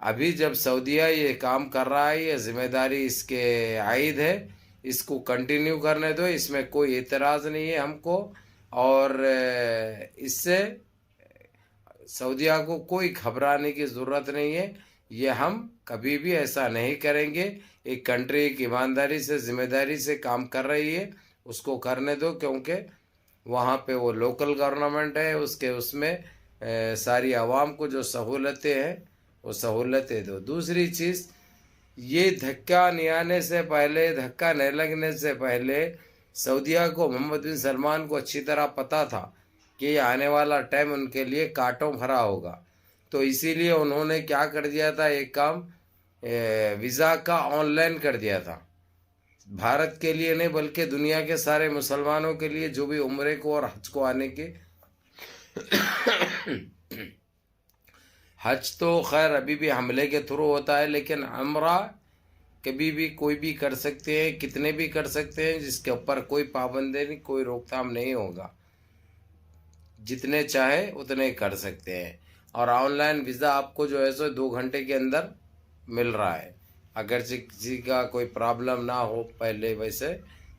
ابھی جب سعودیہ یہ کام کر رہا ہے، یہ ذمہ داری اس کے عائد ہے، اس کو کنٹینیو کرنے دو، اس میں کوئی اعتراض نہیں ہے ہم کو، اور اس سے سعودیہ کو کوئی گھبرانے کی ضرورت نہیں ہے۔ یہ ہم کبھی بھی ایسا نہیں کریں گے۔ ایک کنٹری ایک ایمانداری سے ذمہ داری سے کام کر رہی ہے، اس کو کرنے دو، کیونکہ وہاں پہ وہ لوکل گورنمنٹ ہے، اس میں ساری عوام کو جو سہولتیں ہیں وہ سہولتیں دو۔ دوسری چیز، یہ دھکا نہیں آنے سے پہلے، دھکا نہیں لگنے سے پہلے سعودیہ کو، محمد بن سلمان کو اچھی طرح پتا تھا کہ یہ آنے والا ٹائم ان کے لیے کانٹوں بھرا ہوگا، تو اسی لیے انہوں نے کیا کر دیا تھا، ایک کام ویزا کا آن لائن کر دیا تھا، بھارت کے لیے نہیں بلکہ دنیا کے سارے مسلمانوں کے لیے جو بھی عمرے کو اور حج کو آنے کے۔ حج تو خیر ابھی بھی حملے کے تھرو ہوتا ہے، لیکن عمرہ کبھی بھی کوئی بھی کر سکتے ہیں، کتنے بھی کر سکتے ہیں، جس کے اوپر کوئی پابندی نہیں، کوئی روک تھام نہیں ہوگا، جتنے چاہے اتنے کر سکتے ہیں۔ اور آن لائن ویزا آپ کو جو ہے سو 2 گھنٹے کے اندر مل رہا ہے، اگرچہ کسی کا کوئی پرابلم نہ ہو پہلے ویسے،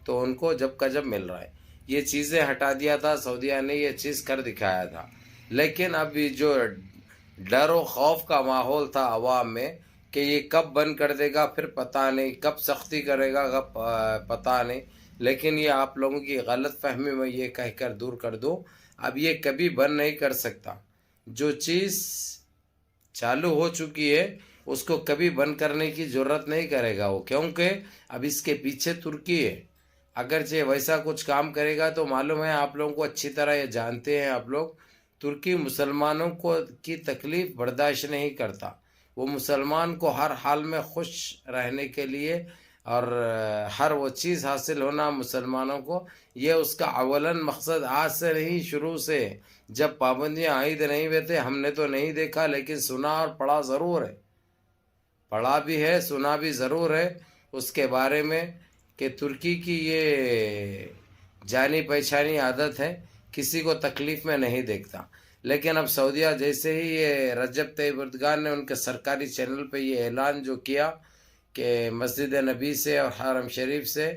تو ان کو جب کا جب مل رہا ہے۔ یہ چیزیں ہٹا دیا تھا سعودیہ نے، یہ چیز کر دکھایا تھا، لیکن اب یہ جو ڈر و خوف کا ماحول تھا عوام میں کہ یہ کب بند کر دے گا، پھر پتہ نہیں کب سختی کرے گا، کب پتہ نہیں، لیکن یہ آپ لوگوں کی غلط فہمی میں یہ کہہ کر دور کر دوں، اب یہ کبھی بند نہیں کر سکتا۔ جو چیز چالو ہو چکی ہے اس کو کبھی بند کرنے کی ضرورت نہیں کرے گا وہ، کیونکہ اب اس کے پیچھے ترکی ہے۔ اگرچہ ویسا کچھ کام کرے گا تو معلوم ہے آپ لوگوں کو اچھی طرح، یہ جانتے ہیں آپ لوگ، ترکی مسلمانوں کو کی تکلیف برداشت نہیں کرتا، وہ مسلمان کو ہر حال میں خوش رہنے کے لیے اور ہر وہ چیز حاصل ہونا مسلمانوں کو، یہ اس کا اولاً مقصد آج سے نہیں، شروع سے، جب پابندیاں عائد نہیں ہوئے تھے ہم نے تو نہیں دیکھا، لیکن سنا اور پڑھا ضرور ہے، پڑھا بھی ہے، سنا بھی ضرور ہے اس کے بارے میں، کہ ترکی کی یہ جانی پہچانی عادت ہے، کسی کو تکلیف میں نہیں دیکھتا۔ لیکن اب سعودیہ جیسے ہی یہ رجب طیب اردگان نے ان کے سرکاری چینل پہ یہ اعلان جو کیا کہ مسجد نبی سے اور حرم شریف سے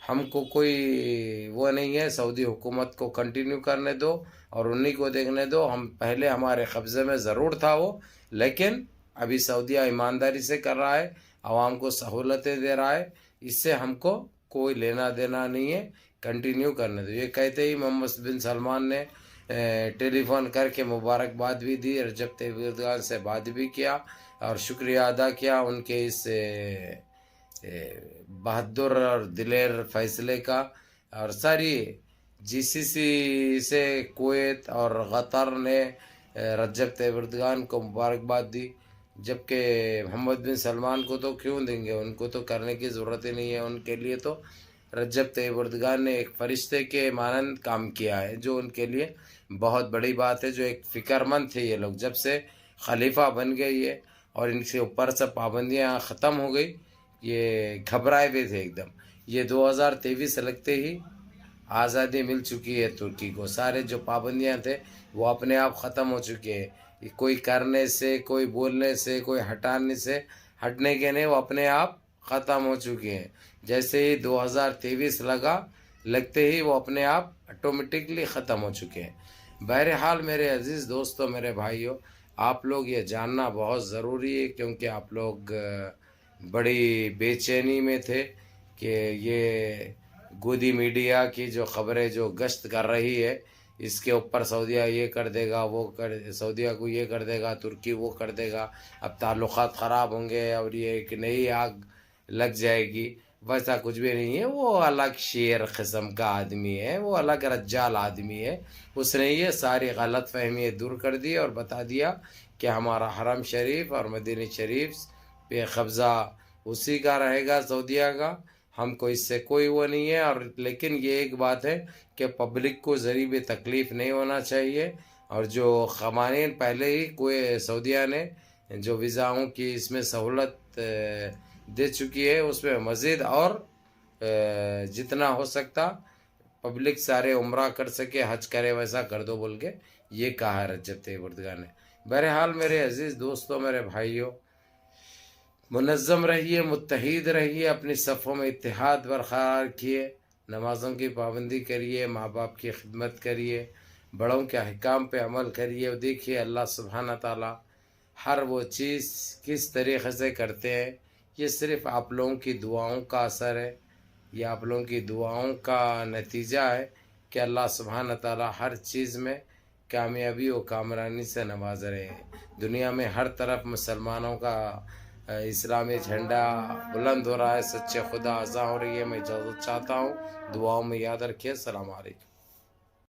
ہم کو کوئی وہ نہیں ہے، سعودی حکومت کو کنٹینیو کرنے دو اور انہی کو دیکھنے دو، ہم پہلے ہمارے قبضے میں ضرور تھا وہ، لیکن ابھی سعودیہ ایمانداری سے کر رہا ہے، عوام کو سہولتیں دے رہا ہے، اس سے ہم کو کوئی لینا دینا نہیں ہے، کنٹینیو کرنے دو۔ یہ کہتے ہی محمد بن سلمان نے ٹیلی فون کر کے مبارکباد بھی دی، رجب طیب اردگان سے بات بھی کیا اور شکریہ ادا کیا ان کے اس بہادر اور دلیر فیصلے کا، اور ساری جی سی سی سے کویت اور قطر نے رجب طیب اردگان کو مبارکباد دی، جبکہ محمد بن سلمان کو تو کیوں دیں گے، ان کو تو کرنے کی ضرورت ہی نہیں ہے، ان کے لیے تو رجب طیب اردگان نے ایک فرشتے کے مانند کام کیا ہے، جو ان کے لیے بہت بڑی بات ہے، جو ایک فکر مند تھے یہ لوگ، جب سے خلیفہ بن گئے یہ اور ان سے اوپر سے پابندیاں ختم ہو گئی، یہ گھبرائے ہوئے تھے ایک دم۔ یہ 2023 لگتے ہی آزادی مل چکی ہے ترکی کو، سارے جو پابندیاں تھے وہ اپنے آپ ختم ہو چکے ہیں، کوئی کرنے سے، کوئی بولنے سے، کوئی ہٹانے سے، ہٹنے کے نہیں، وہ اپنے آپ ختم ہو چکے ہیں۔ جیسے ہی 2023 لگتے ہی وہ اپنے آپ آٹومیٹکلی ختم ہو چکے ہیں۔ بہرحال میرے عزیز دوستوں، میرے بھائیوں، آپ لوگ یہ جاننا بہت ضروری ہے، کیونکہ آپ لوگ بڑی بے چینی میں تھے کہ یہ گودی میڈیا کی جو خبریں جو گشت کر رہی ہے، اس کے اوپر سعودیہ یہ کر دے گا، وہ سعودیہ کو یہ کر دے گا، ترکی وہ کر دے گا، اب تعلقات خراب ہوں گے اور یہ ایک نئی آگ لگ جائے گی، ویسا کچھ بھی نہیں ہے۔ وہ الگ شیر قسم کا آدمی ہے، وہ الگ رجال آدمی ہے، اس نے یہ ساری غلط فہمی دور کر دی اور بتا دیا کہ ہمارا حرم شریف اور مدینہ شریف پہ قبضہ اسی کا رہے گا، سعودیہ کا، ہم کو اس سے کوئی وہ نہیں ہے۔ اور لیکن یہ ایک بات ہے کہ پبلک کو ذریعہ بھی تکلیف نہیں ہونا چاہیے، اور جو قوانین پہلے ہی کوئی سعودیہ نے جو ویزاؤں کی اس میں سہولت دے چکی ہے، اس میں مزید اور جتنا ہو سکتا پبلک سارے عمرہ کر سکے، حج کرے، ویسا کر دو بول کے یہ کہا ہے رجب طیب اردگان نے۔ بہرحال میرے عزیز دوستوں، میرے بھائیوں، منظم رہیے، متحد رہیے، اپنی صفوں میں اتحاد برقرار رکھیے، نمازوں کی پابندی کریے، ماں باپ کی خدمت کریے، بڑوں کے احکام پہ عمل کریے، اور دیکھیے اللہ سبحانہ تعالیٰ ہر وہ چیز کس طریقے سے کرتے ہیں۔ یہ صرف آپ لوگوں کی دعاؤں کا اثر ہے، یہ آپ لوگوں کی دعاؤں کا نتیجہ ہے کہ اللہ سبحانہ تعالیٰ ہر چیز میں کامیابی و کامرانی سے نواز رہے ہیں۔ دنیا میں ہر طرف مسلمانوں کا اسلامی جھنڈا بلند ہو رہا ہے، سچے خدا اذاں ہو رہی ہے۔ میں اجازت چاہتا ہوں، دعاؤں میں یاد رکھیے۔ السلام علیکم۔